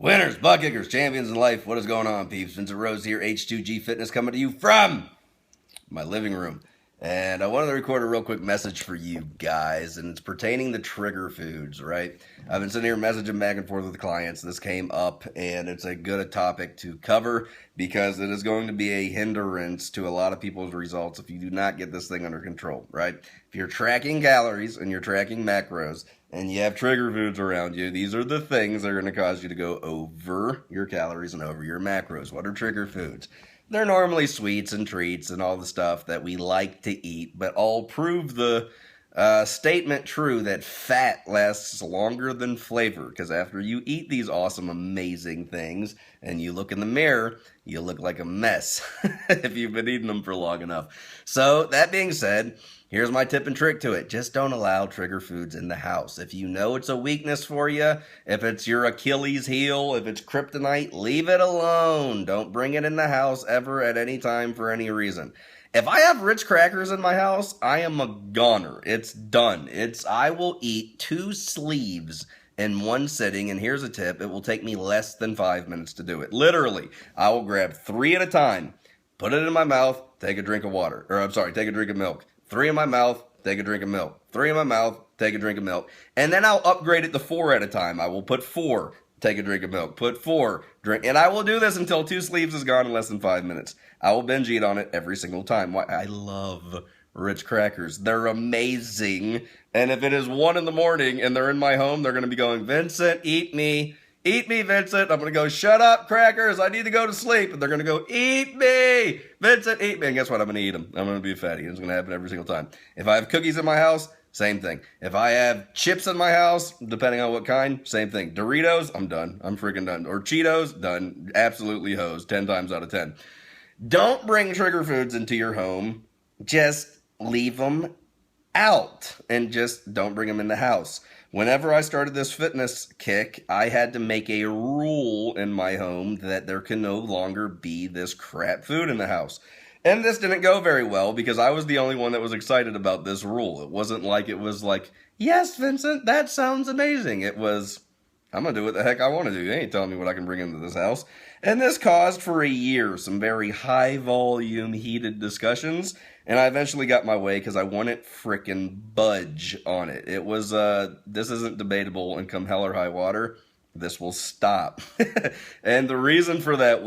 Winners, butt kickers, champions in life. What is going on, peeps? Vincent Rose here, H2G Fitness, coming to you from my living room. And I wanted to record a real quick message for you guys, and it's pertaining to trigger foods, right? I've been sitting here messaging back and forth with clients. This came up, and it's a good topic to cover because it is going to be a hindrance to a lot of people's results if you do not get this thing under control, right? If you're tracking calories and you're tracking macros, and you have trigger foods around you, these are the things that are going to cause you to go over your calories and over your macros. What are trigger foods? They're normally sweets and treats and all the stuff that we like to eat, but I'll prove the statement true that fat lasts longer than flavor, because after you eat these awesome, amazing things and you look in the mirror, you look like a mess if you've been eating them for long enough. So that being said, here's my tip and trick to it. Just don't allow trigger foods in the house. If you know it's a weakness for you, if it's your Achilles heel, if it's kryptonite, leave it alone. Don't bring it in the house ever at any time for any reason. If I have Ritz crackers in my house, I am a goner. It's done. I will eat 2 sleeves in one sitting, and here's a tip. It will take me less than 5 minutes to do it. Literally, I will grab 3 at a time, put it in my mouth, take a drink of water. Take a drink of milk. 3 in my mouth, take a drink of milk. 3 in my mouth, take a drink of milk. And then I'll upgrade it to 4 at a time. I will put 4, take a drink of milk. Put 4, drink. And I will do this until 2 sleeves is gone in less than 5 minutes. I will binge eat on it every single time. I love Ritz crackers. They're amazing. And if it is 1 in the morning and they're in my home, they're going to be going, Vincent, eat me. Eat me, Vincent. I'm going to go, shut up, crackers. I need to go to sleep. And they're going to go, eat me. Vincent, eat me. And guess what? I'm going to eat them. I'm going to be a fatty. It's going to happen every single time. If I have cookies in my house, same thing. If I have chips in my house, depending on what kind, same thing. Doritos, I'm done. I'm freaking done. Or Cheetos, done. Absolutely hosed. 10 times out of 10. Don't bring trigger foods into your home. Just leave them out. And just don't bring them in the house. Whenever I started this fitness kick, I had to make a rule in my home that there can no longer be this crap food in the house. And this didn't go very well because I was the only one that was excited about this rule. It wasn't like it was like, yes, Vincent, that sounds amazing. It was, I'm going to do what the heck I want to do. You ain't telling me what I can bring into this house. And this caused for a year some very high volume heated discussions. And I eventually got my way because I wouldn't frickin' budge on it. It was, this isn't debatable, and come hell or high water, this will stop. And the reason for that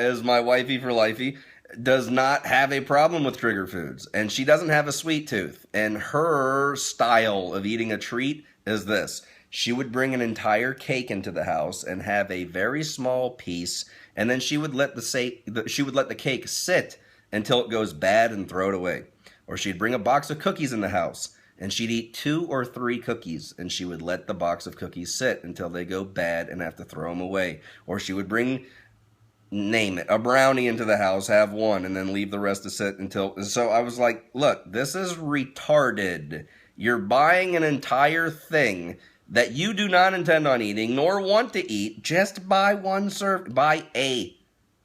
is my wifey for lifey does not have a problem with trigger foods. And she doesn't have a sweet tooth. And her style of eating a treat is this. She would bring an entire cake into the house and have a very small piece, and then she would let the cake sit until it goes bad and throw it away. Or she'd bring a box of cookies in the house, and she'd eat 2 or 3 cookies, and she would let the box of cookies sit until they go bad and have to throw them away. Or she would bring, name it, a brownie into the house, have 1, and then leave the rest to sit until... So I was like, look, this is retarded. You're buying an entire thing that you do not intend on eating, nor want to eat. Just buy buy a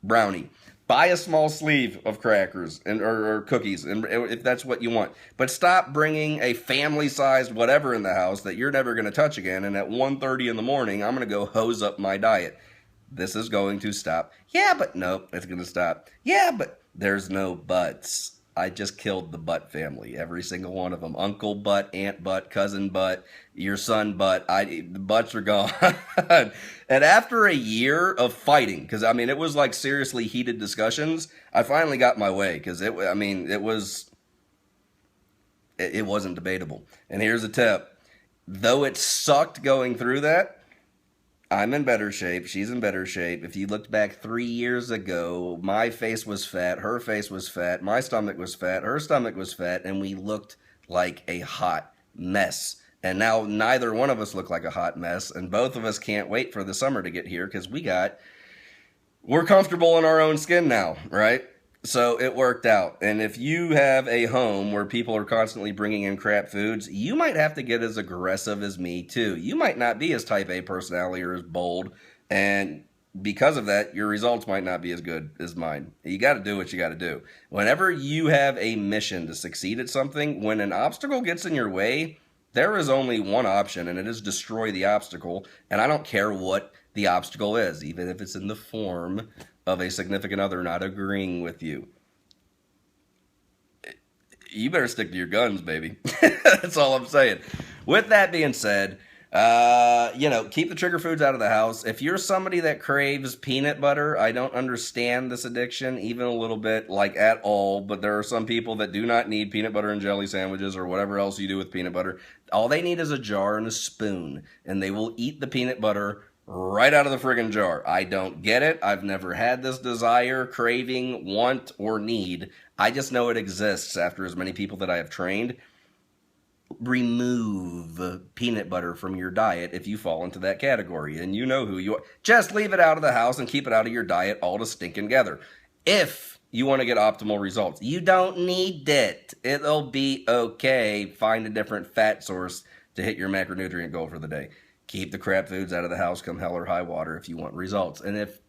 brownie. Buy a small sleeve of crackers or cookies, and if that's what you want. But stop bringing a family-sized whatever in the house that you're never going to touch again, and at 1:30 in the morning, I'm going to go hose up my diet. This is going to stop. Yeah, but nope, it's going to stop. Yeah, but there's no buts. I just killed the Butt family, every single one of them. Uncle Butt, Aunt Butt, Cousin Butt, your son Butt. The butts are gone. And after a year of fighting, because, I mean, it was like seriously heated discussions, I finally got my way, because it wasn't debatable. And here's a tip. Though it sucked going through that, I'm in better shape. She's in better shape. If you looked back 3 years ago, my face was fat. Her face was fat. My stomach was fat. Her stomach was fat. And we looked like a hot mess. And now neither one of us look like a hot mess. And both of us can't wait for the summer to get here because we're comfortable in our own skin now, right? So it worked out. And if you have a home where people are constantly bringing in crap foods, you might have to get as aggressive as me too. You might not be as type A personality or as bold. And because of that, your results might not be as good as mine. You got to do what you got to do. Whenever you have a mission to succeed at something, when an obstacle gets in your way, There is only one option, and it is destroy the obstacle. And I don't care what the obstacle is, even if it's in the form of a significant other not agreeing with you. You better stick to your guns, baby. That's all I'm saying. With that being said, keep the trigger foods out of the house. If you're somebody that craves peanut butter, I don't understand this addiction even a little bit, like at all, but there are some people that do not need peanut butter and jelly sandwiches or whatever else you do with peanut butter. All they need is a jar and a spoon, and they will eat the peanut butter right out of the friggin' jar. I don't get it. I've never had this desire, craving, want, or need. I just know it exists after as many people that I have trained. Remove peanut butter from your diet if you fall into that category, and you know who you are. Just leave it out of the house and keep it out of your diet all to stinking together. If you want to get optimal results, you don't need it. It'll be okay. Find a different fat source to hit your macronutrient goal for the day. Keep the crap foods out of the house come hell or high water if you want results. And if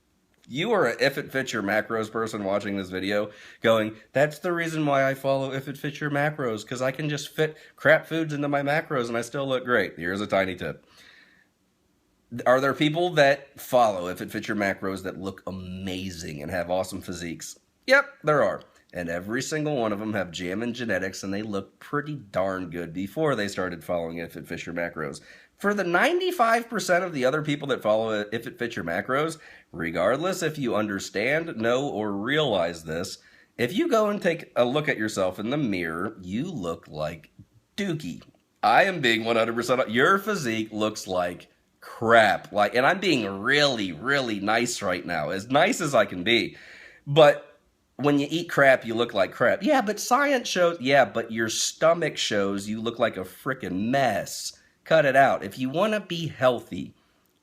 you are a If It Fits Your Macros person watching this video going, that's the reason why I follow If It Fits Your Macros, because I can just fit crap foods into my macros and I still look great. Here's a tiny tip. Are there people that follow If It Fits Your Macros that look amazing and have awesome physiques? Yep, there are. And every single one of them have jammin' genetics, and they look pretty darn good before they started following If It Fits Your Macros. For the 95% of the other people that follow If It Fits Your Macros, regardless if you understand, know, or realize this, if you go and take a look at yourself in the mirror, you look like dookie. I am being 100%. Your physique looks like crap. And I'm being really, really nice right now. As nice as I can be. But when you eat crap, you look like crap. Yeah, but science shows... Yeah, but your stomach shows you look like a frickin' mess. Cut it out. If you want to be healthy,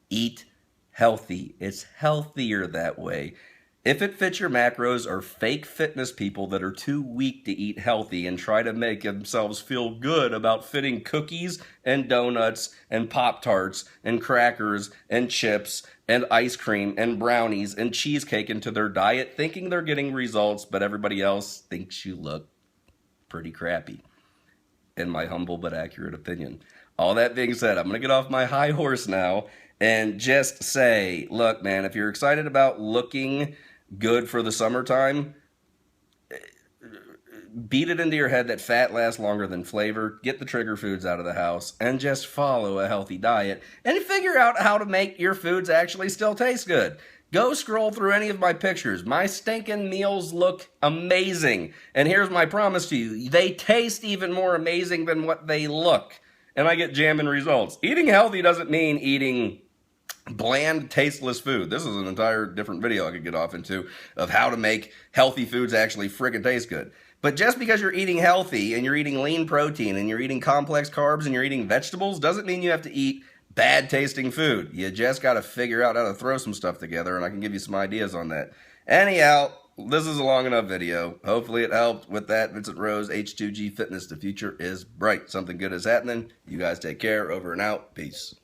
eat healthy. It's healthier that way. If It Fits Your Macros are fake fitness people that are too weak to eat healthy and try to make themselves feel good about fitting cookies and donuts and Pop-Tarts and crackers and chips and ice cream and brownies and cheesecake into their diet, thinking they're getting results, but everybody else thinks you look pretty crappy, in my humble but accurate opinion. All that being said, I'm going to get off my high horse now and just say, look, man, if you're excited about looking good for the summertime, beat it into your head that fat lasts longer than flavor. Get the trigger foods out of the house and just follow a healthy diet and figure out how to make your foods actually still taste good. Go scroll through any of my pictures. My stinking meals look amazing. And here's my promise to you. They taste even more amazing than what they look. And I get jamming results. Eating healthy doesn't mean eating bland, tasteless food. This is an entire different video I could get off into of how to make healthy foods actually friggin' taste good. But just because you're eating healthy and you're eating lean protein and you're eating complex carbs and you're eating vegetables doesn't mean you have to eat bad tasting food. You just got to figure out how to throw some stuff together, and I can give you some ideas on that. Anyhow, this is a long enough video. Hopefully it helped with that. Vincent Rose, H2G Fitness. The future is bright. Something good is happening. You guys take care. Over and out. Peace.